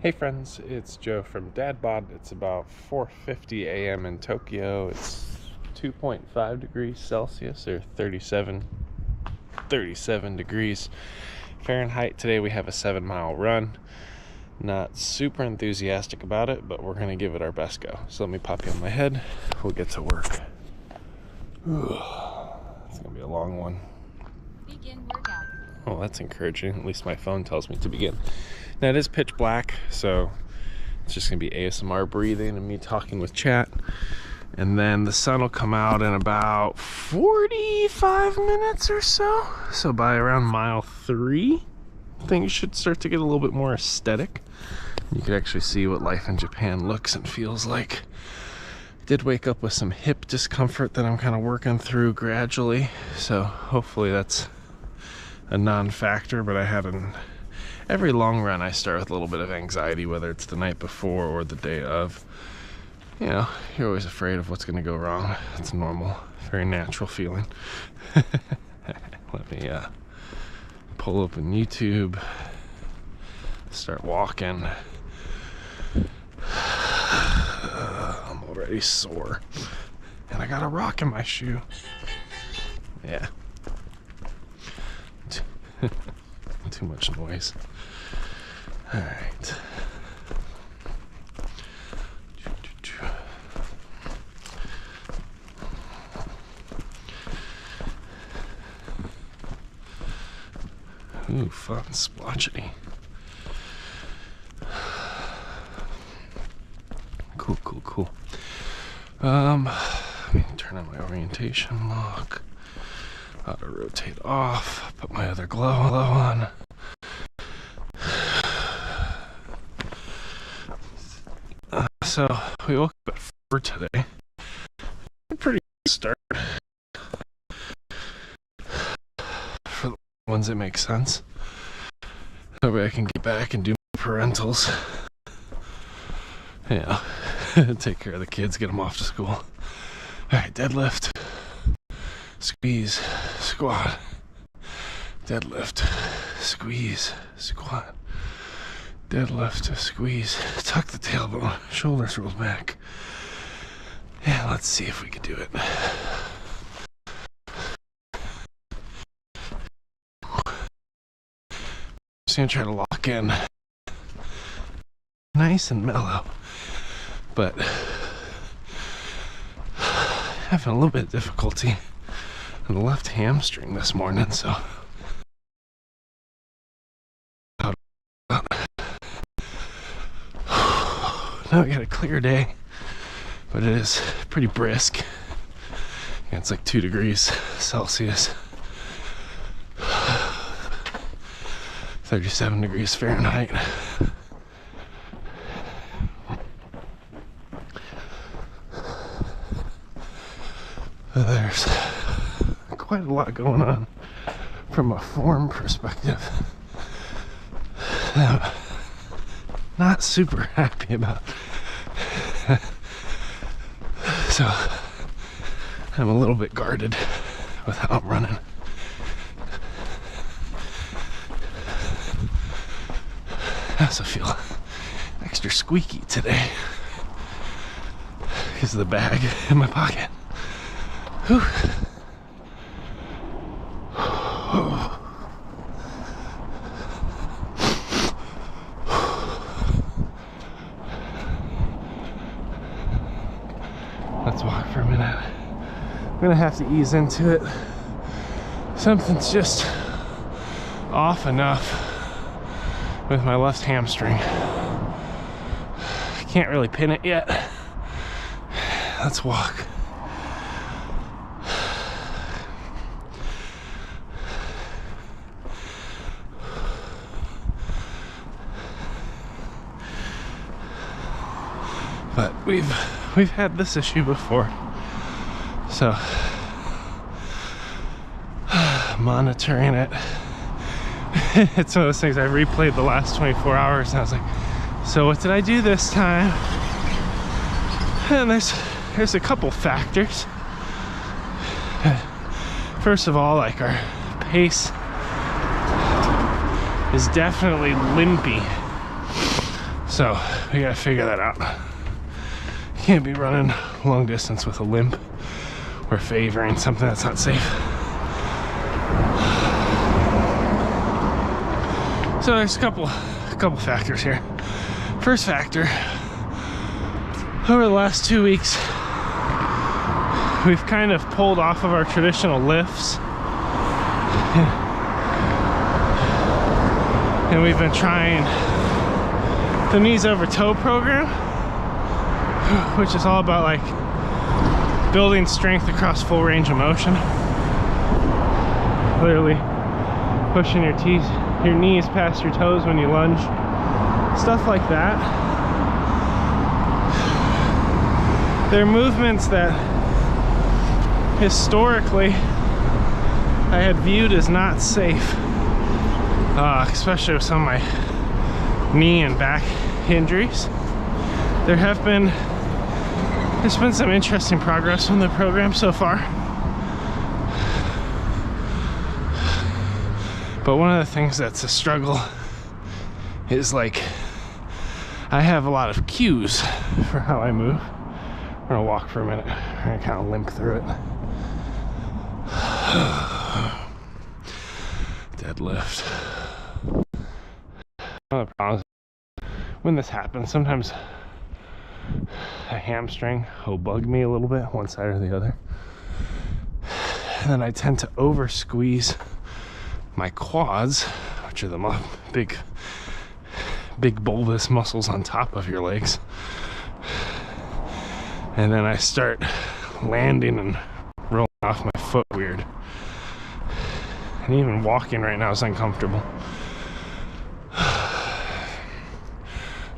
Hey friends, it's Joe from DadBod. It's about 4:50 a.m. in Tokyo. It's 2.5 degrees Celsius or 37 degrees Fahrenheit. Today we have a 7-mile run. Not super enthusiastic about it, but we're going to give it our best go. So let me pop you on my head. We'll get to work. It's going to be a long one. Begin workout. Well, that's encouraging. At least my phone tells me to begin. Now it is pitch black, so it's just gonna be ASMR breathing and me talking with chat. And then the sun will come out in about 45 minutes or so. So by around mile 3, things should start to get a little bit more aesthetic. You can actually see what life in Japan looks and feels like. Did wake up with some hip discomfort that I'm kind of working through gradually. So hopefully that's a non-factor, but I had every long run I start with a little bit of anxiety, whether it's the night before or the day of. You know, you're always afraid of what's going to go wrong. It's normal, very natural feeling. Let me pull open YouTube, start walking. I'm already sore, and I got a rock in my shoe. Yeah. Too much noise. All right. Ooh, fun, splotchy. Cool. Let me turn on my orientation lock. Auto rotate off. Put my other glove on. So we woke up at 4 today. Pretty good start for the ones that make sense. That way I can get back and do my parentals. Yeah, take care of the kids, get them off to school. All right, deadlift, squeeze, squat, deadlift, squeeze, squat, deadlift, squeeze, tuck the tailbone, shoulders rolled back. Yeah, let's see if we can do it. Just gonna try to lock in nice and mellow, but having a little bit of difficulty on the left hamstring this morning, so now we got a clear day, but it is pretty brisk. Yeah, it's like 2 degrees Celsius, 37 degrees Fahrenheit. There's quite a lot going on from a form perspective that I'm not super happy about. So I'm a little bit guarded with how I'm running. I also feel extra squeaky today because of the bag in my pocket. Whew. Let's walk for a minute. I'm gonna have to ease into it. Something's just off enough with my left hamstring. Can't really pin it yet. Let's walk. But we've had this issue before, so monitoring it. It's one of those things. I replayed the last 24 hours and I was like, so what did I do this time? And there's a couple factors. First of all, like our pace is definitely limpy. So we gotta figure that out. Can't be running long distance with a limp or favoring something that's not safe. So there's a couple factors here. First factor, over the last 2 weeks, we've kind of pulled off of our traditional lifts. And we've been trying the knees over toe program, which is all about like building strength across full range of motion. Literally pushing your knees past your toes when you lunge. Stuff like that. They're movements that historically I had viewed as not safe, especially with some of my knee and back injuries. There's been some interesting progress in the program so far. But one of the things that's a struggle is like I have a lot of cues for how I move. I'm gonna walk for a minute. I'm gonna kind of limp through it. Deadlift. One of the problems when this happens, sometimes a hamstring will bug me a little bit, one side or the other. And then I tend to over squeeze my quads, which are the big bulbous muscles on top of your legs. And then I start landing and rolling off my foot weird. And even walking right now is uncomfortable.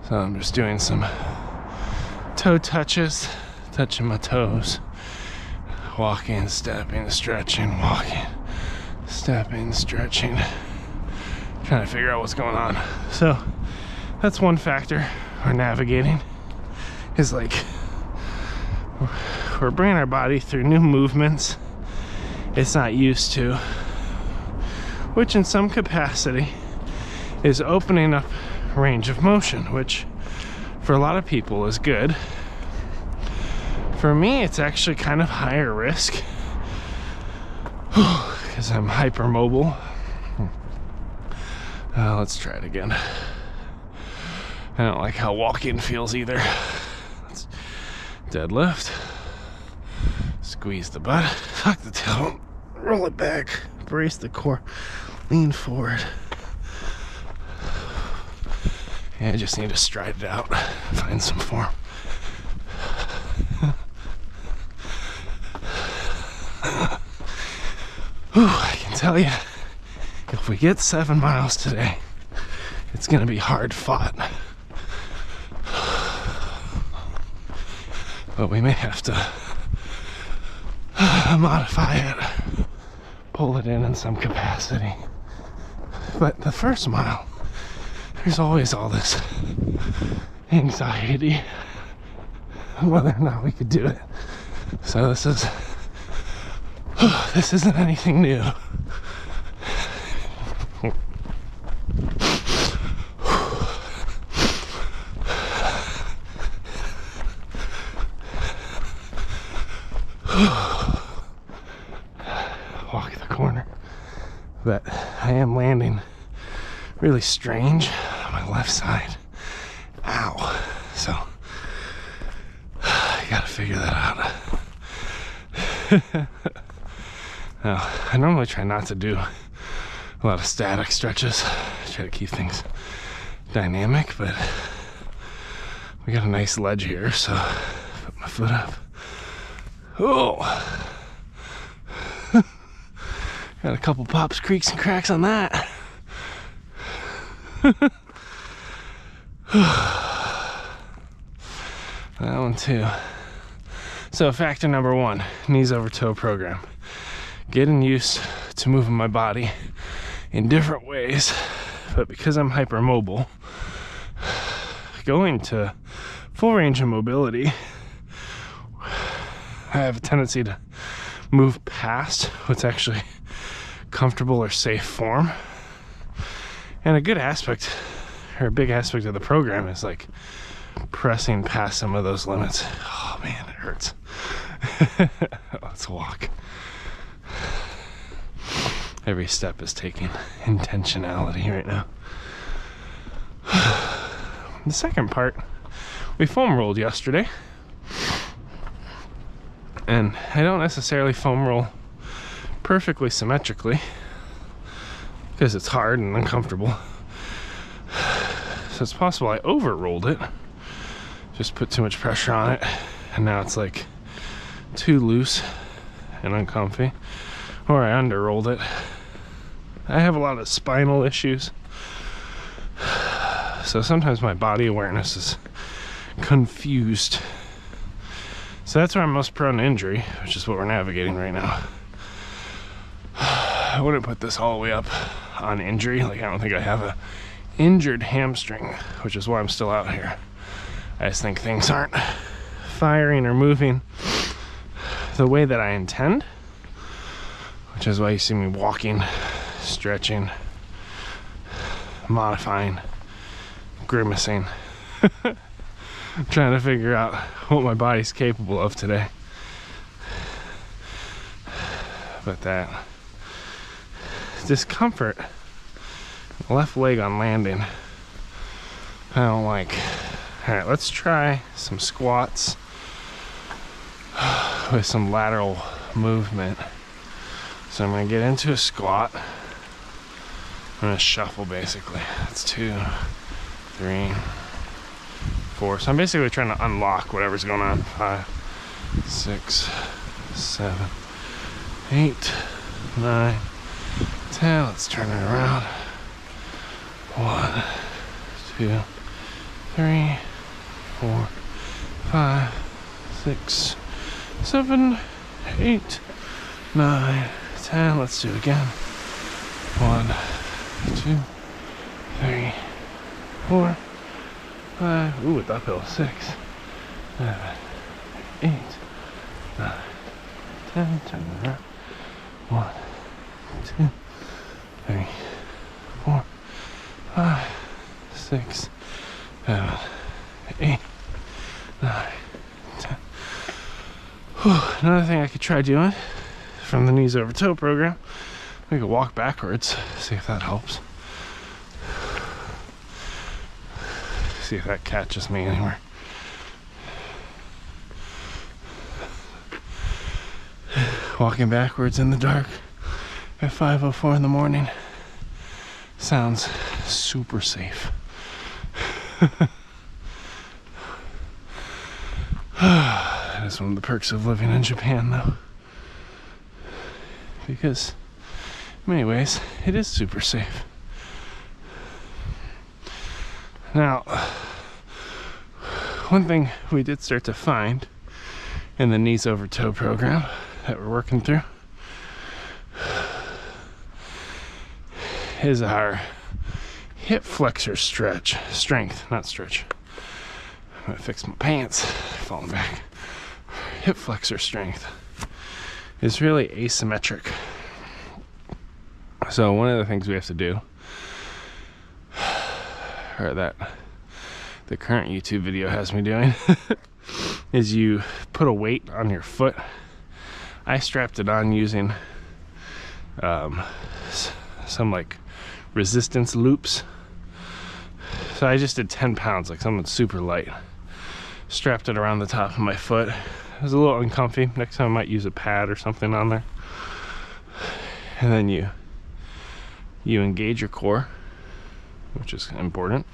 So I'm just doing some toe touches, touching my toes. Walking, stepping, stretching, walking, stepping, stretching. Trying to figure out what's going on. So that's one factor we're navigating. Is like we're bringing our body through new movements it's not used to, which in some capacity is opening up range of motion, which for a lot of people is good. For me, it's actually kind of higher risk because I'm hypermobile. Let's try it again. I don't like how walking feels either. Let's deadlift. Squeeze the butt, tuck the tail, roll it back, brace the core, lean forward. Yeah, I just need to stride it out, find some form. I can tell you, if we get 7 miles today, it's gonna be hard fought. But we may have to modify it, pull it in some capacity. But the first mile, there's always all this anxiety whether or not we could do it. So this isn't anything new. Walk the corner. But I am landing really strange on my left side. Ow. So I gotta figure that out. Now, I normally try not to do a lot of static stretches. I try to keep things dynamic, but we got a nice ledge here, so put my foot up. Oh! Got a couple pops, creaks, and cracks on that. That one too. So factor number 1, knees over toe program. Getting used to moving my body in different ways, but because I'm hypermobile, going to full range of mobility, I have a tendency to move past what's actually comfortable or safe form. And a good aspect or a big aspect of the program is like pressing past some of those limits. Oh man, it hurts. Let's walk. Every step is taking intentionality right now. The second part, we foam rolled yesterday. And I don't necessarily foam roll perfectly symmetrically because it's hard and uncomfortable. So it's possible I over-rolled it, just put too much pressure on it, and now it's like too loose and uncomfy. Or I under-rolled it. I have a lot of spinal issues, so sometimes my body awareness is confused. So that's where I'm most prone to injury, which is what we're navigating right now. I wouldn't put this all the way up on injury. Like, I don't think I have a injured hamstring, which is why I'm still out here. I just think things aren't firing or moving the way that I intend, which is why you see me walking, stretching, modifying, grimacing. Trying to figure out what my body's capable of today. But that discomfort, left leg on landing, I don't like. Alright, let's try some squats with some lateral movement. So I'm going to get into a squat. I'm going to shuffle basically. That's 2, 3, 4. So I'm basically trying to unlock whatever's going on. 5, 6, 7, 8, 9, 10. Let's turn it around. 1, 2, 3, 4, 5, 6, 7, 8, 9, 10. Let's do it again. 1, 2, 3, 4, 5. Ooh, it's uphill. 6, 7, 8, 9, 10. Turn it around. 1, 2, 3, 4, 5, 6, 7, 8, 9, 10. Whew. Another thing I could try doing from the knees over toe program, we could walk backwards, see if that helps. See if that catches me anywhere. Walking backwards in the dark at 5:04 in the morning sounds super safe. That is one of the perks of living in Japan, though, because in many ways it is super safe. Now, one thing we did start to find in the knees over toe program that we're working through is our hip flexor strength, not stretch. I'm gonna fix my pants, falling back. Hip flexor strength is really asymmetric. So one of the things we have to do, or that the current YouTube video has me doing, is you put a weight on your foot. I strapped it on using some like resistance loops. So I just did 10 pounds, like something super light. Strapped it around the top of my foot. It was a little uncomfy. Next time I might use a pad or something on there. And then you engage your core, which is important,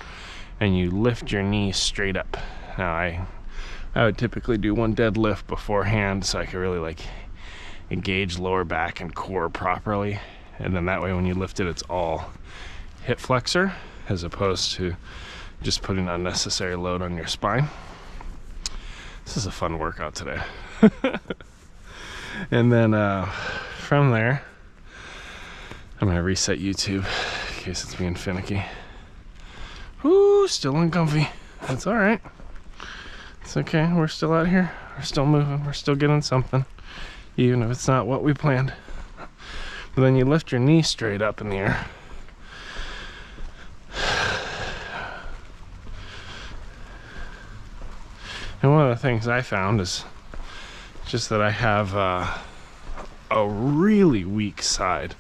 and you lift your knees straight up. Now I would typically do one deadlift beforehand so I could really like engage lower back and core properly, and then that way when you lift it, it's all hip flexor as opposed to just putting unnecessary load on your spine. This is a fun workout today. And then from there, I'm gonna reset YouTube in case it's being finicky. Ooh, still uncomfy. That's all right. It's okay. We're still out here. We're still moving. We're still getting something, even if it's not what we planned. But then you lift your knee straight up in the air. And one of the things I found is just that I have a really weak side.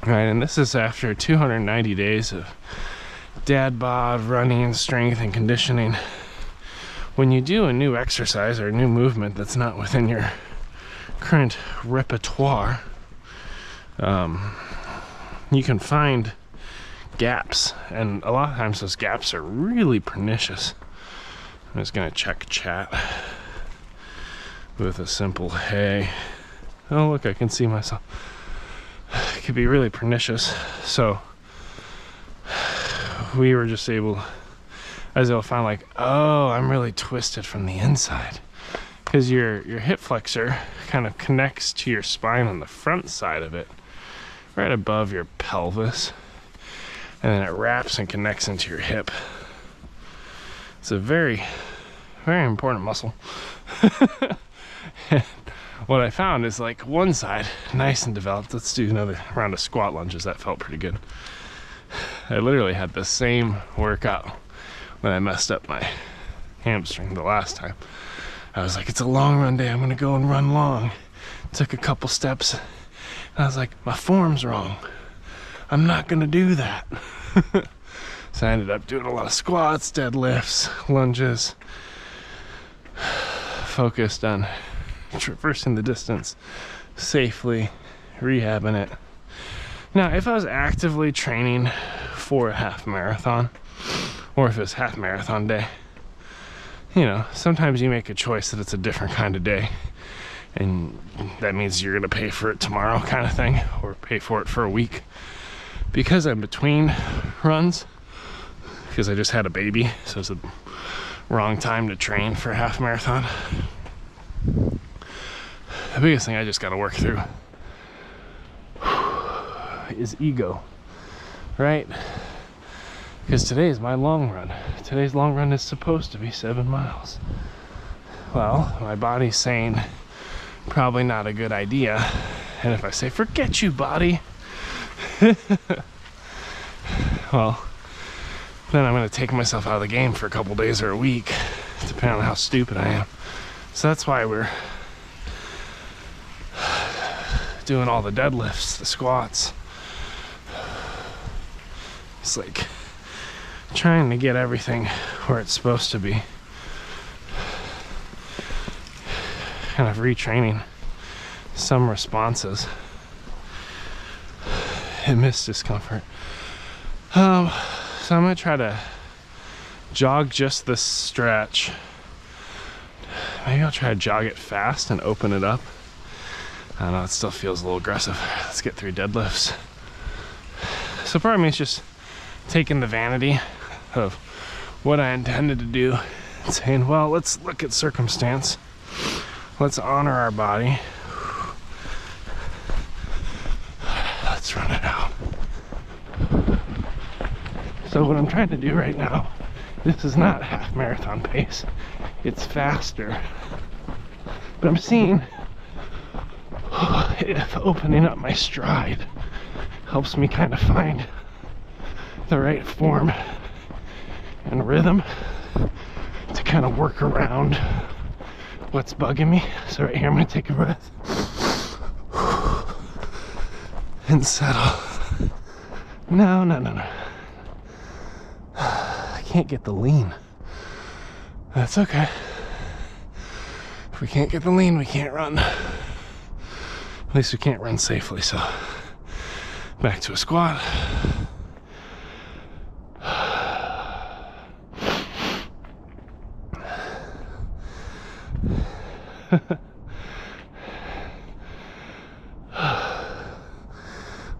Right, and this is after 290 days of DadBod, running, strength, and conditioning. When you do a new exercise or a new movement that's not within your current repertoire, you can find gaps, and a lot of times those gaps are really pernicious. I'm just gonna check chat with a simple hey. Oh look, I can see myself. It could be really pernicious. So we were just able, as they'll find, like, oh, I'm really twisted from the inside, because your hip flexor kind of connects to your spine on the front side of it, right above your pelvis, and then it wraps and connects into your hip. It's a very, very important muscle. And what I found is, like, one side nice and developed. Let's do another round of squat lunges. That felt pretty good. I literally had the same workout when I messed up my hamstring the last time. I was like, it's a long run day, I'm gonna go and run long. Took a couple steps, and I was like, my form's wrong. I'm not gonna do that. So I ended up doing a lot of squats, deadlifts, lunges, focused on traversing the distance safely, rehabbing it. Now, if I was actively training for a half marathon, or if it's half marathon day, you know, sometimes you make a choice that it's a different kind of day, and that means you're gonna pay for it tomorrow, kind of thing, or pay for it for a week. Because I'm between runs, because I just had a baby, so it's the wrong time to train for a half marathon. The biggest thing I just gotta work through is ego, right? Because today is my long run. Today's long run is supposed to be 7 miles. Well, my body's saying probably not a good idea. And if I say, forget you, body, well, then I'm gonna take myself out of the game for a couple days or a week, depending on how stupid I am. So that's why we're doing all the deadlifts, the squats. It's like trying to get everything where it's supposed to be. Kind of retraining some responses. It missed discomfort. So I'm gonna try to jog just this stretch. Maybe I'll try to jog it fast and open it up. I don't know, it still feels a little aggressive. Let's get 3 deadlifts. So part of me is just taking the vanity of what I intended to do and saying, well, let's look at circumstance. Let's honor our body. Let's run it out. So what I'm trying to do right now, this is not half marathon pace. It's faster. But I'm seeing if opening up my stride helps me kind of find the right form and rhythm to kind of work around what's bugging me. So right here, I'm gonna take a breath and settle. No. I can't get the lean. That's okay. If we can't get the lean, we can't run. At least we can't run safely, so back to a squat.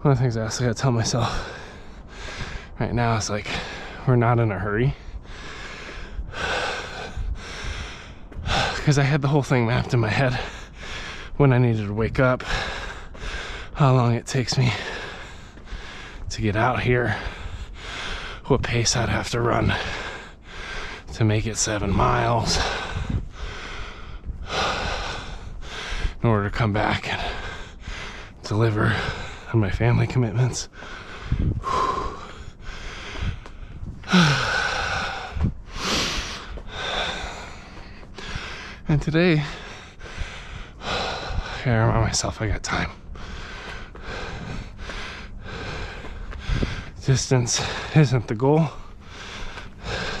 One of the things I also gotta tell myself right now is, like, we're not in a hurry. Because I had the whole thing mapped in my head when I needed to wake up, how long it takes me to get out here, what pace I'd have to run to make it 7 miles in order to come back and deliver on my family commitments. And today, I gotta remind myself I got time. Distance isn't the goal.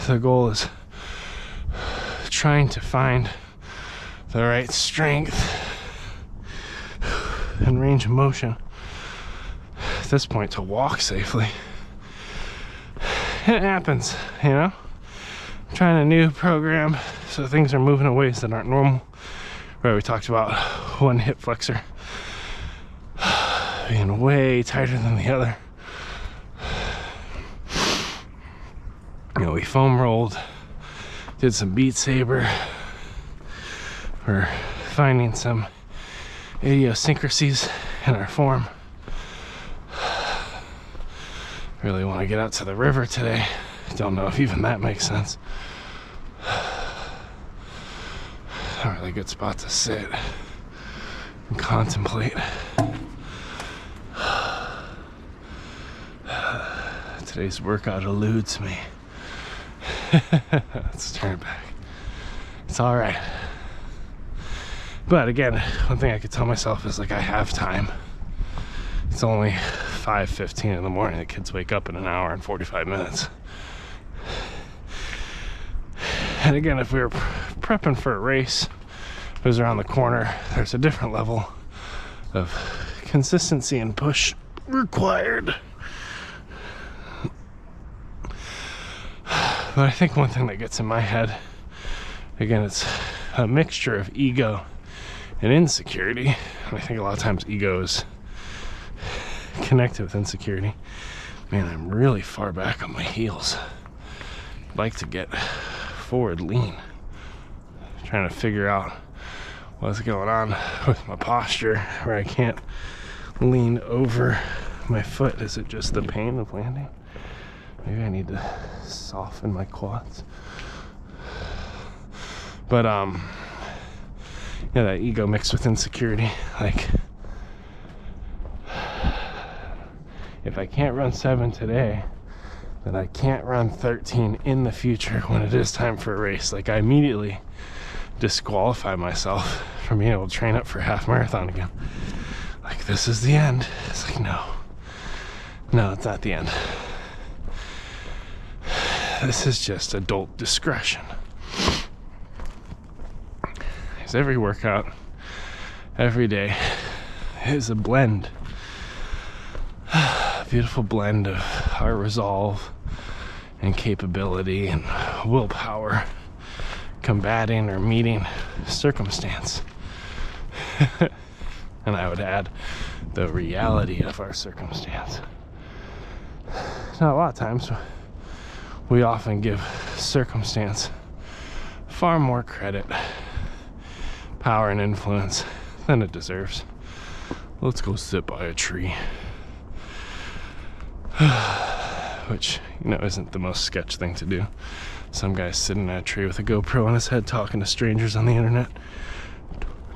The goal is trying to find the right strength and range of motion at this point to walk safely. It happens, you know? I'm trying a new program, so things are moving in ways that aren't normal. Right, we talked about one hip flexor being way tighter than the other. You know, we foam rolled, did some Beat Saber. We're finding some idiosyncrasies in our form. Really want to get out to the river today. Don't know if even that makes sense. A really good spot to sit and contemplate. Today's workout eludes me. Let's turn it back. It's all right. But again, one thing I could tell myself is like, I have time. It's only 5:15 in the morning. The kids wake up in an hour and 45 minutes. And again, if we were prepping for a race, it was around the corner, there's a different level of consistency and push required. But I think one thing that gets in my head, again, it's a mixture of ego and insecurity. And I think a lot of times ego is connected with insecurity. Man, I'm really far back on my heels. I'd like to get forward lean. Trying to figure out what's going on with my posture where I can't lean over my foot. Is it just the pain of landing? Maybe I need to soften my quads. But yeah, that ego mixed with insecurity. Like, if I can't run 7 today, then I can't run 13 in the future when it is time for a race. Like, I immediately disqualify myself from being able to train up for a half marathon again. Like, this is the end. It's like, no, it's not the end. This is just adult discretion. Because every workout, every day, is a blend. A beautiful blend of our resolve and capability and willpower combating or meeting circumstance. And I would add the reality of our circumstance. Now, a lot of times we often give circumstance far more credit, power, and influence than it deserves. Let's go sit by a tree. Which, you know, isn't the most sketch thing to do. Some guy's sitting at a tree with a GoPro on his head talking to strangers on the internet.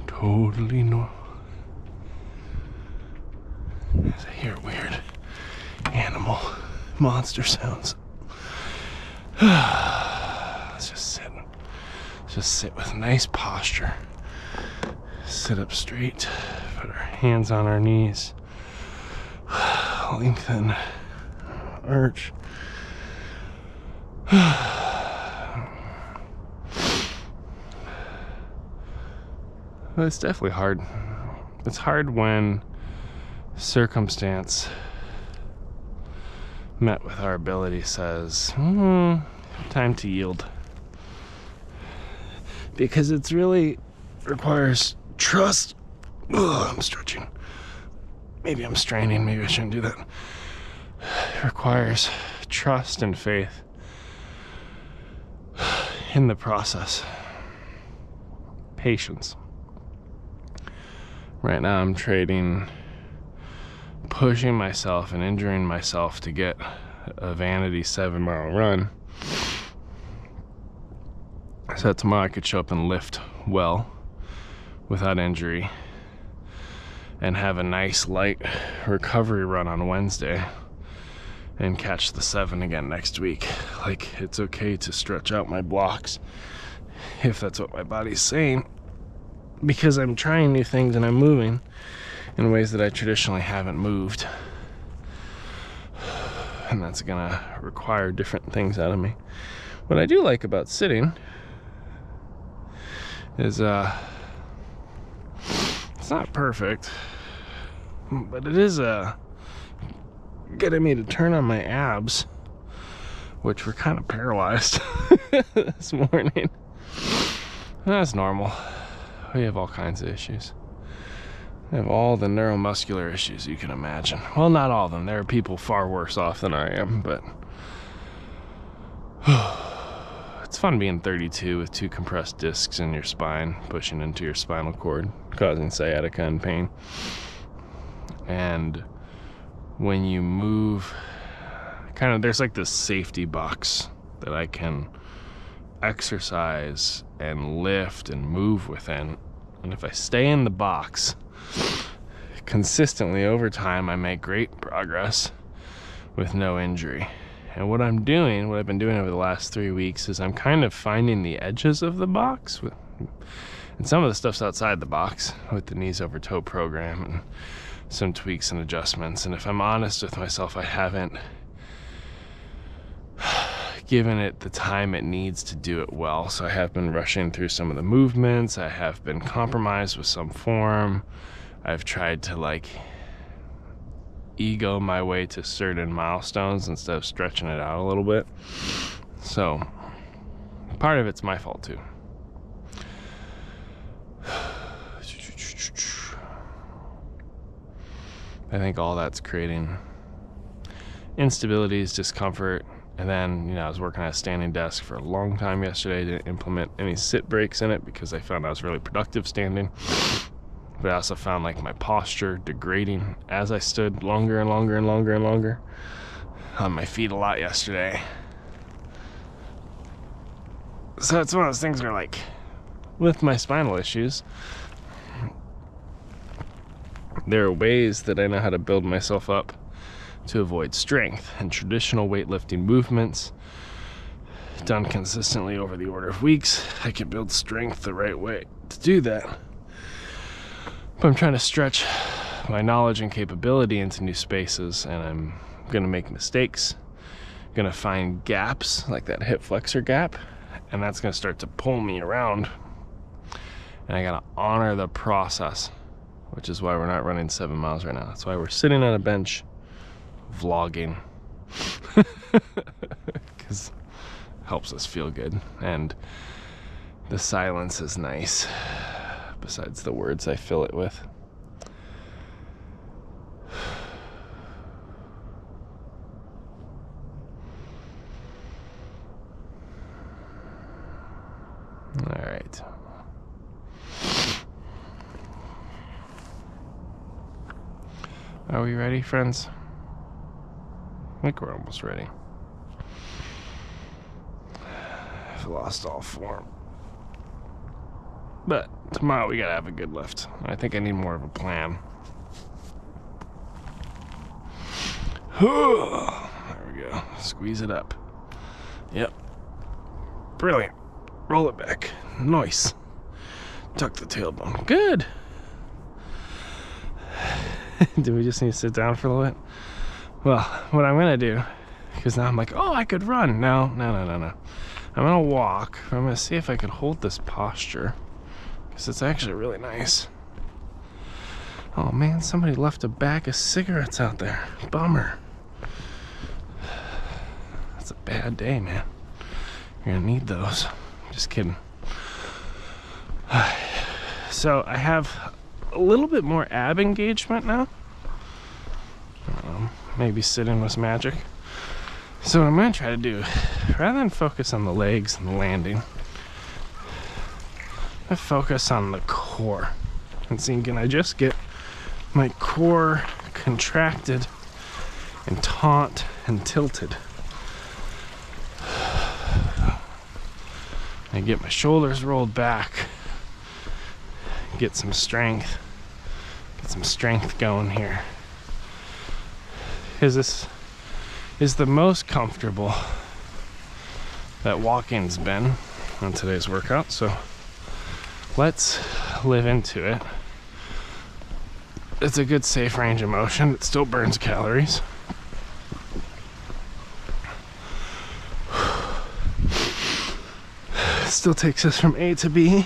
Totally normal. As I hear weird animal monster sounds. Let's just sit. Just sit with nice posture. Sit up straight. Put our hands on our knees. Lengthen. Arch. Well, it's definitely hard. It's hard when circumstance met with our ability says, time to yield. Because it's really requires trust. Ugh, I'm stretching. Maybe I'm straining. Maybe I shouldn't do that. It requires trust and faith in the process. Patience. Right now I'm trading pushing myself and injuring myself to get a vanity 7-mile run so that tomorrow I could show up and lift well without injury and have a nice light recovery run on Wednesday and catch the 7 again next week. Like, it's okay to stretch out my blocks if that's what my body's saying, because I'm trying new things and I'm moving in ways that I traditionally haven't moved. And that's gonna require different things out of me. What I do like about sitting is it's not perfect, but it is getting me to turn on my abs, which were kind of paralyzed this morning. That's normal. We have all kinds of issues. We have all the neuromuscular issues you can imagine. Well, not all of them. There are people far worse off than I am, but it's fun being 32 with 2 compressed discs in your spine, pushing into your spinal cord, causing sciatica and pain. And when you move, kind of, there's like this safety box that I can exercise and lift and move within. And if I stay in the box consistently over time, I make great progress with no injury. And what I've been doing over the last 3 weeks is I'm kind of finding the edges of the box. And some of the stuff's outside the box with the knees over toe program and some tweaks and adjustments. And if I'm honest with myself, I haven't given it the time it needs to do it well. So I have been rushing through some of the movements. I have been compromised with some form. I've tried to like ego my way to certain milestones instead of stretching it out a little bit. So part of it's my fault too. I think all that's creating instabilities, discomfort. And then, I was working at a standing desk for a long time yesterday. I didn't implement any sit breaks in it because I found I was really productive standing. But I also found like my posture degrading as I stood longer and longer and longer and longer on my feet a lot yesterday. So it's one of those things where, like, with my spinal issues, there are ways that I know how to build myself up to avoid strength, and traditional weightlifting movements done consistently over the order of weeks, I can build strength the right way to do that. But I'm trying to stretch my knowledge and capability into new spaces, and I'm gonna make mistakes, gonna find gaps like that hip flexor gap, and that's gonna start to pull me around, and I gotta honor the process, which is why we're not running 7 miles right now. That's why we're sitting on a bench vlogging, because it helps us feel good, and the silence is nice besides the words I fill it with. All right. Are we ready, friends? I think we're almost ready. I've lost all form. But tomorrow we gotta have a good lift. I think I need more of a plan. There we go. Squeeze it up. Yep. Brilliant. Roll it back. Nice. Tuck the tailbone. Good. Do we just need to sit down for a little bit? Well, what I'm gonna do, because now I'm like, oh, I could run. No. I'm gonna walk. I'm gonna see if I can hold this posture, because it's actually really nice. Oh man, somebody left a bag of cigarettes out there. Bummer. That's a bad day, man. You're gonna need those. Just kidding. So I have a little bit more ab engagement now. Maybe sitting was magic. So what I'm going to try to do, rather than focus on the legs and the landing, I focus on the core and see, can I just get my core contracted and taut and tilted. I get my shoulders rolled back, get some strength going here. Because this is the most comfortable that walking's been on today's workout, so let's live into it. It's a good safe range of motion. It still burns calories. Still takes us from A to B,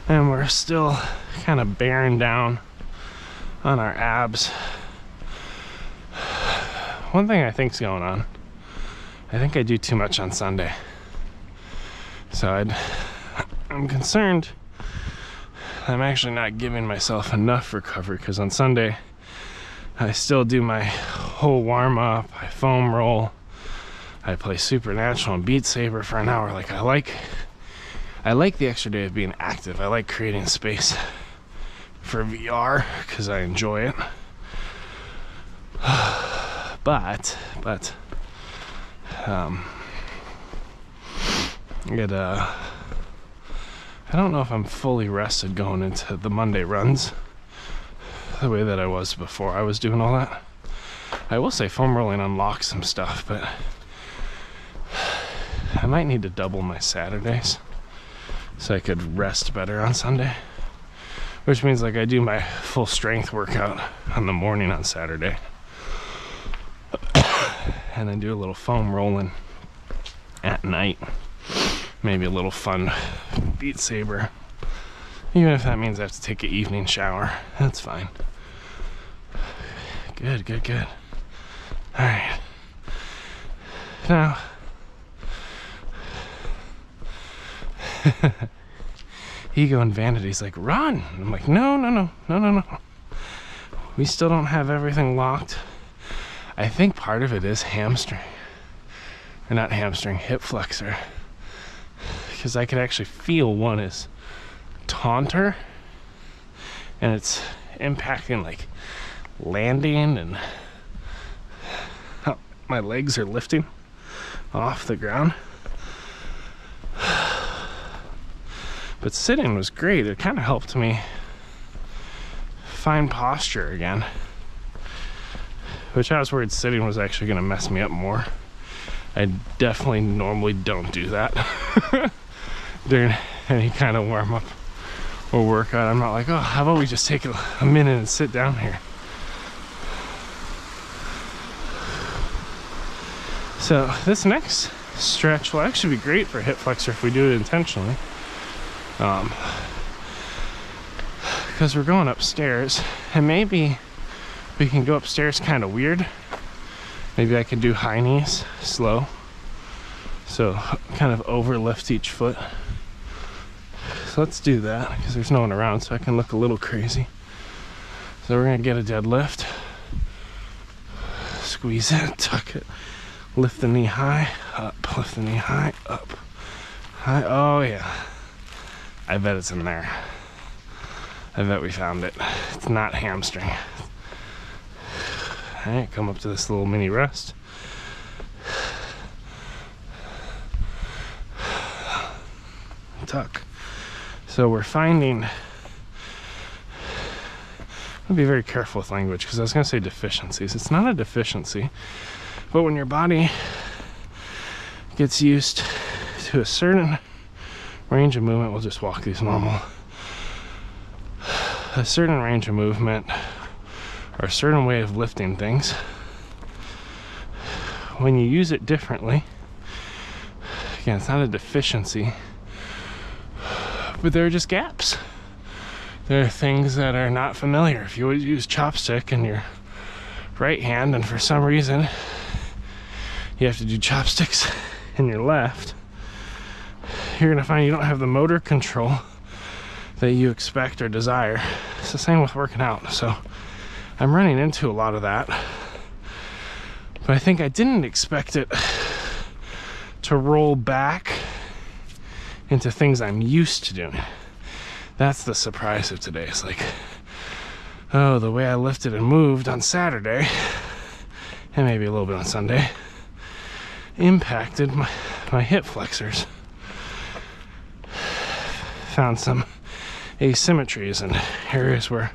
and we're still kind of bearing down on our abs. One thing I think's going on, I think I do too much on Sunday. So I'm concerned I'm actually not giving myself enough recovery, because on Sunday I still do my whole warm-up, I foam roll, I play Supernatural and Beat Saber for an hour. Like I like the extra day of being active. I like creating space for VR because I enjoy it. But I don't know if I'm fully rested going into the Monday runs the way that I was before I was doing all that. I will say foam rolling unlocks some stuff, but I might need to double my Saturdays so I could rest better on Sunday, which means like I do my full strength workout on the morning on Saturday and then do a little foam rolling at night, maybe a little fun Beat Saber, even if that means I have to take an evening shower. That's fine. Good. All right, now ego and vanity's like, run. I'm like, no. We still don't have everything locked. I think part of it is hamstring, or not hamstring, hip flexor, because I could actually feel one is taunter, and it's impacting like landing and how my legs are lifting off the ground. But sitting was great. It kind of helped me find posture again, which I was worried sitting was actually going to mess me up more. I definitely normally don't do that during any kind of warm-up or workout. I'm not like, oh, how about we just take a minute and sit down here. So this next stretch will actually be great for hip flexor if we do it intentionally. Because we're going upstairs, and maybe we can go upstairs kind of weird. Maybe I can do high knees slow, so kind of overlift each foot. So let's do that, because there's no one around, so I can look a little crazy. So we're gonna get a deadlift, squeeze it, tuck it, lift the knee high, up, lift the knee high, up, high. Oh yeah, I bet it's in there. I bet we found it. It's not hamstring. All right, come up to this little mini rest. Tuck. So we're finding, I'll be very careful with language, because I was going to say deficiencies. It's not a deficiency, but when your body gets used to a certain range of movement, we'll just walk these normal. A certain range of movement or a certain way of lifting things, when you use it differently, again, it's not a deficiency, but there are just gaps. There are things that are not familiar. If you always use chopstick in your right hand and for some reason you have to do chopsticks in your left, you're gonna find you don't have the motor control that you expect or desire. It's the same with working out. So I'm running into a lot of that, but I think I didn't expect it to roll back into things I'm used to doing. That's the surprise of today. It's like, oh, the way I lifted and moved on Saturday, and maybe a little bit on Sunday, impacted my hip flexors. Found some asymmetries and areas where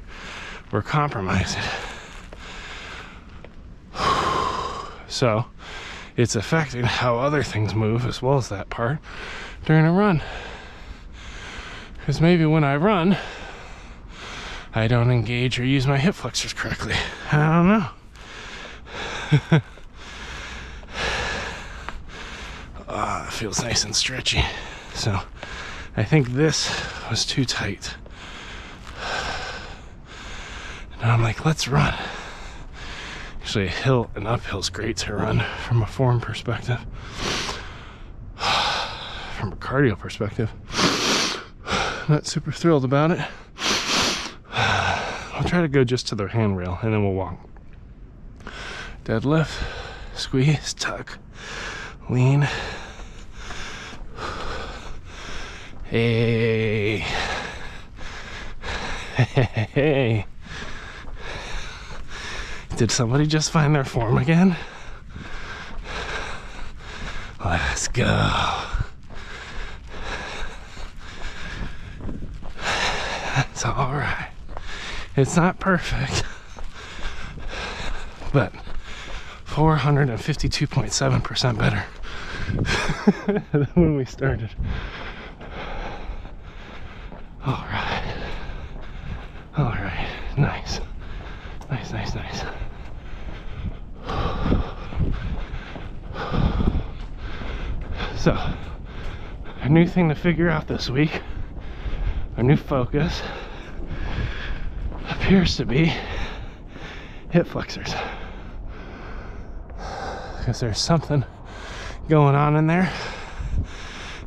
we're compromised. So it's affecting how other things move as well as that part during a run. Because maybe when I run, I don't engage or use my hip flexors correctly. I don't know. It feels nice and stretchy. So I think this was too tight. And I'm like, let's run. Actually, a hill and uphill is great to run from a form perspective. From a cardio perspective, not super thrilled about it. I'll try to go just to the handrail and then we'll walk. Deadlift, squeeze, tuck, lean. Hey. Hey. Did somebody just find their form again? Let's go. That's all right. It's not perfect, but 452.7% better than when we started. All right. All right. Nice. Nice, nice, nice. So, a new thing to figure out this week, a new focus, appears to be hip flexors. Because there's something going on in there.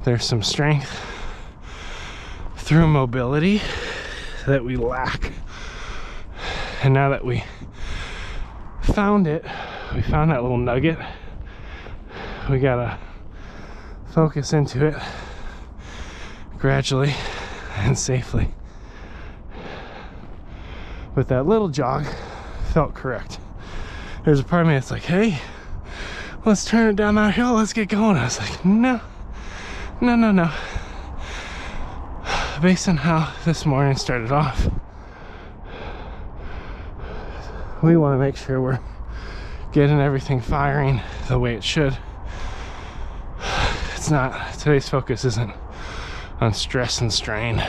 There's some strength through mobility that we lack. And now that we found it, we found that little nugget, we gotta focus into it gradually and safely. But that little jog felt correct. There's a part of me that's like, hey, let's turn it down that hill, let's get going. I was like, no. Based on how this morning started off, we want to make sure we're getting everything firing the way it should. It's not, today's focus isn't on stress and strain.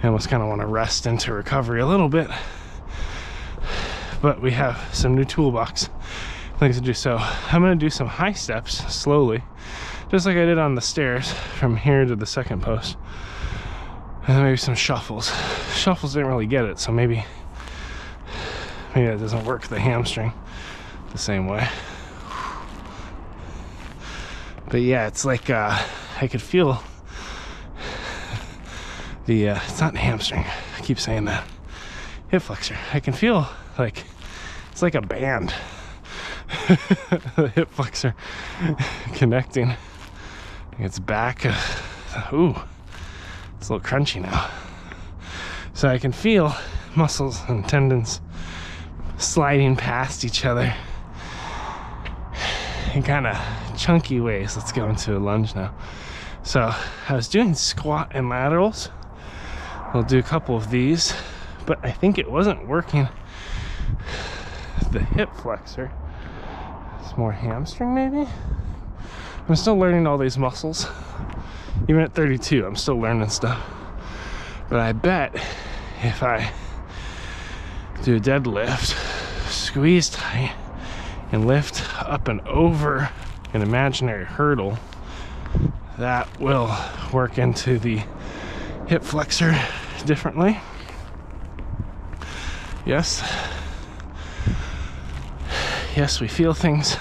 I almost kind of want to rest into recovery a little bit, but we have some new toolbox things to do. So I'm going to do some high steps slowly, just like I did on the stairs from here to the second post, and then maybe some shuffles. Shuffles didn't really get it, so maybe that doesn't work the hamstring the same way. But yeah, it's like I could feel the it's not hamstring, I keep saying that, hip flexor. I can feel like it's like a band. The hip flexor connecting. It's back. Ooh, it's a little crunchy now. So I can feel muscles and tendons sliding past each other in kind of chunky ways. Let's go into a lunge now. So I was doing squat and laterals. I'll do a couple of these, but I think it wasn't working the hip flexor. It's more hamstring maybe. I'm still learning all these muscles. Even at 32, I'm still learning stuff. But I bet if I do a deadlift, squeeze tight, and lift up and over an imaginary hurdle, that will work into the hip flexor differently. Yes. Yes, we feel things.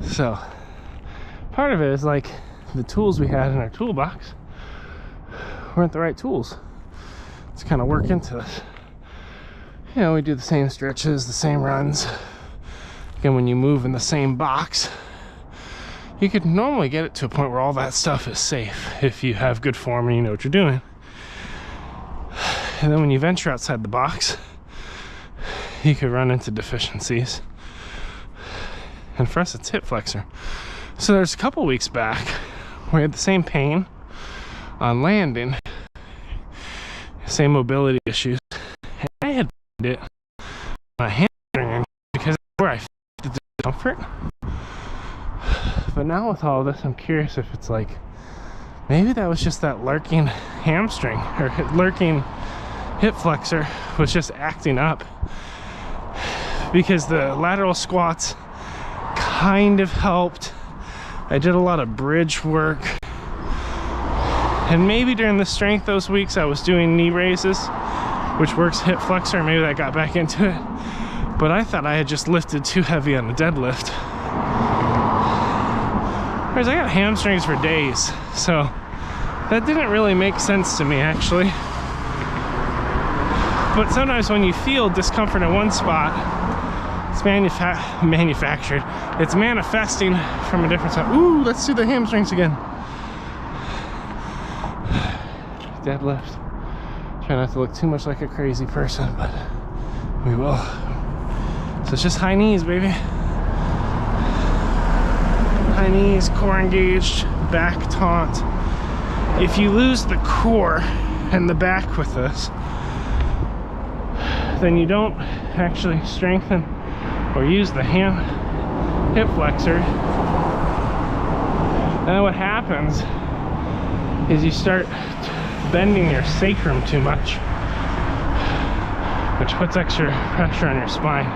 So part of it is like the tools we had in our toolbox weren't the right tools to kind of work into this. You know, we do the same stretches, the same runs. Again, when you move in the same box, you could normally get it to a point where all that stuff is safe if you have good form and you know what you're doing. And then when you venture outside the box, you could run into deficiencies. And for us, it's hip flexor. So there's a couple weeks back where we had the same pain on landing, same mobility issues. And I had it on a hamstring discomfort. But now with all of this, I'm curious if it's like, maybe that was just that lurking hamstring or lurking hip flexor was just acting up, because the lateral squats kind of helped. I did a lot of bridge work, and maybe during the strength those weeks I was doing knee raises, which works hip flexor. Maybe I got back into it, but I thought I had just lifted too heavy on the deadlift. Whereas I got hamstrings for days, so that didn't really make sense to me actually. But sometimes when you feel discomfort in one spot, it's manufactured. It's manifesting from a different side. Ooh, let's do the hamstrings again. Deadlift. Try not to look too much like a crazy person, but we will. So it's just high knees, baby. High knees, core engaged, back taut. If you lose the core and the back with this, then you don't actually strengthen or use the hip flexor. And then what happens is you start bending your sacrum too much, which puts extra pressure on your spine.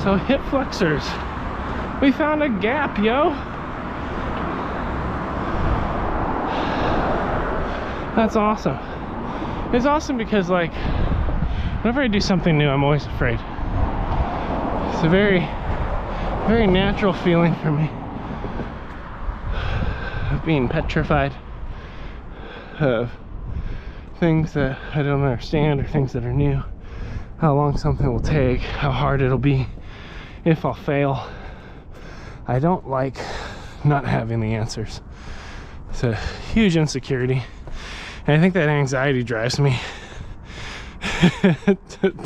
So hip flexors, we found a gap, yo. That's awesome. It's awesome because, like, whenever I do something new, I'm always afraid. It's a very, very natural feeling for me of being petrified of things that I don't understand or things that are new, how long something will take, how hard it'll be, if I'll fail. I don't like not having the answers. It's a huge insecurity. And I think that anxiety drives me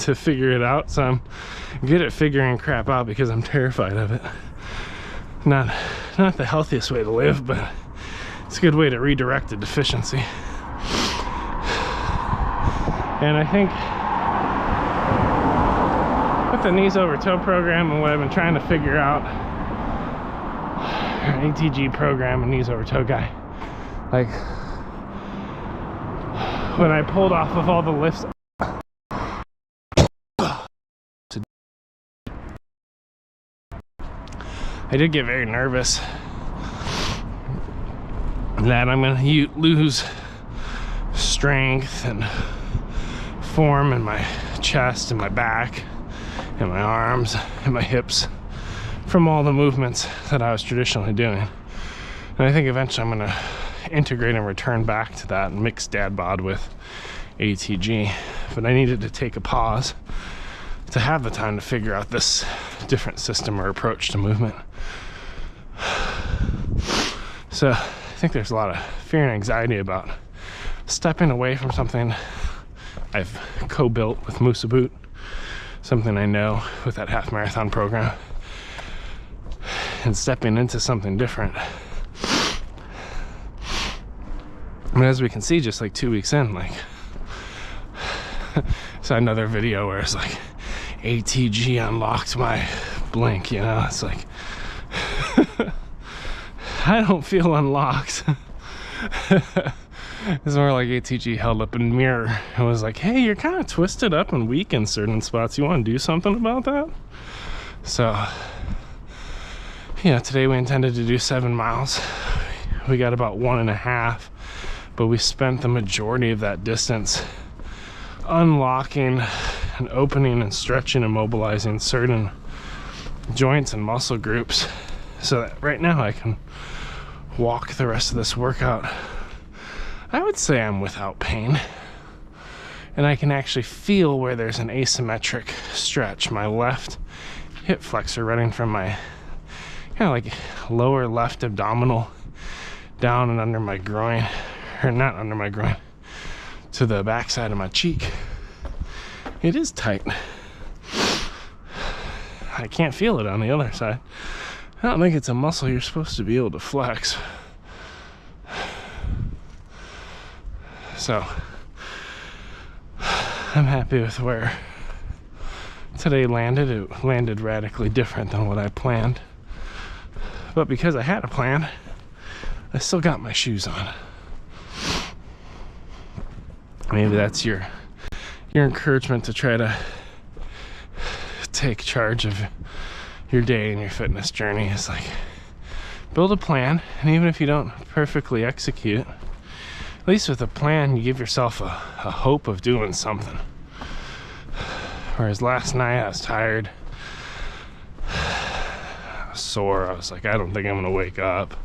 to figure it out. So I'm good at figuring crap out because I'm terrified of it. Not the healthiest way to live, but it's a good way to redirect a deficiency. And I think with the knees over toe program and what I've been trying to figure out, or ATG program and knees over toe guy, like, when I pulled off of all the lifts, I did get very nervous that I'm going to lose strength and form in my chest and my back and my arms and my hips from all the movements that I was traditionally doing. And I think eventually I'm going to integrate and return back to that and mix DadBod with ATG. But I needed to take a pause to have the time to figure out this different system or approach to movement. So I think there's a lot of fear and anxiety about stepping away from something I've co-built with Musa Boot, something I know with that half marathon program, and stepping into something different. And as we can see, just like 2 weeks in, like, saw another video where it's like, ATG unlocked my blink, you know? It's like, I don't feel unlocked. It's more like ATG held up a mirror and was like, hey, you're kind of twisted up and weak in certain spots. You want to do something about that? So, you know, today we intended to do 7 miles. We got about 1.5, but we spent the majority of that distance unlocking and opening and stretching and mobilizing certain joints and muscle groups so that right now I can walk the rest of this workout. I would say I'm without pain, and I can actually feel where there's an asymmetric stretch. My left hip flexor running from my kind of like lower left abdominal down and under my groin, or not under my groin, to the back side of my cheek. It is tight. I can't feel it on the other side. I don't think it's a muscle you're supposed to be able to flex. So I'm happy with where today landed. It landed radically different than what I planned. But because I had a plan, I still got my shoes on. Maybe that's your encouragement to try to take charge of your day and your fitness journey. Is like, build a plan, and even if you don't perfectly execute, at least with a plan you give yourself a hope of doing something. Whereas last night I was tired, I was sore, I was like, I don't think I'm gonna wake up,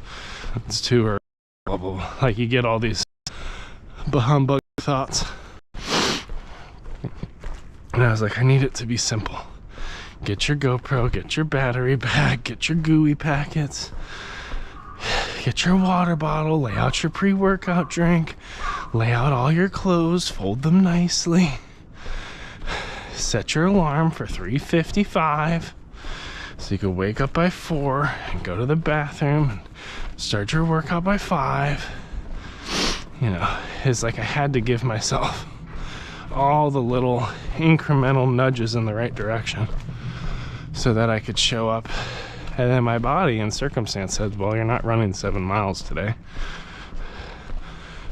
it's too early, blah, blah, blah. Like, you get all these humbug thoughts, and I was like, I need it to be simple. Get your GoPro, get your battery bag, get your gooey packets, get your water bottle, lay out your pre-workout drink, lay out all your clothes, fold them nicely, set your alarm for 3:55 so you can wake up by 4 and go to the bathroom and start your workout by 5. You know, it's like I had to give myself all the little incremental nudges in the right direction so that I could show up. And then my body and circumstance said, well, you're not running 7 miles today.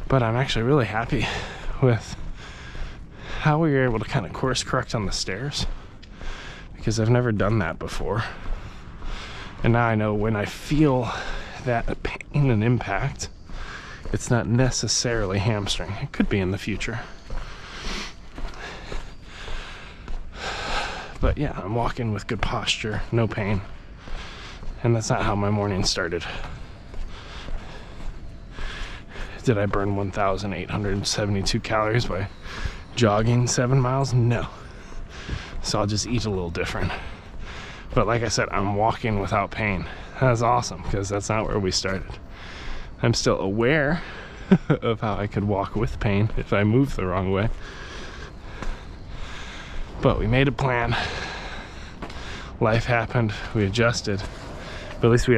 But I'm actually really happy with how we were able to kind of course correct on the stairs, because I've never done that before. And now I know when I feel that pain and impact, it's not necessarily hamstring. It could be in the future. But yeah, I'm walking with good posture, no pain. And that's not how my morning started. Did I burn 1,872 calories by jogging 7 miles? No. So I'll just eat a little different. But like I said, I'm walking without pain. That's awesome, because that's not where we started. I'm still aware of how I could walk with pain if I move the wrong way. But we made a plan. Life happened, we adjusted. But at least we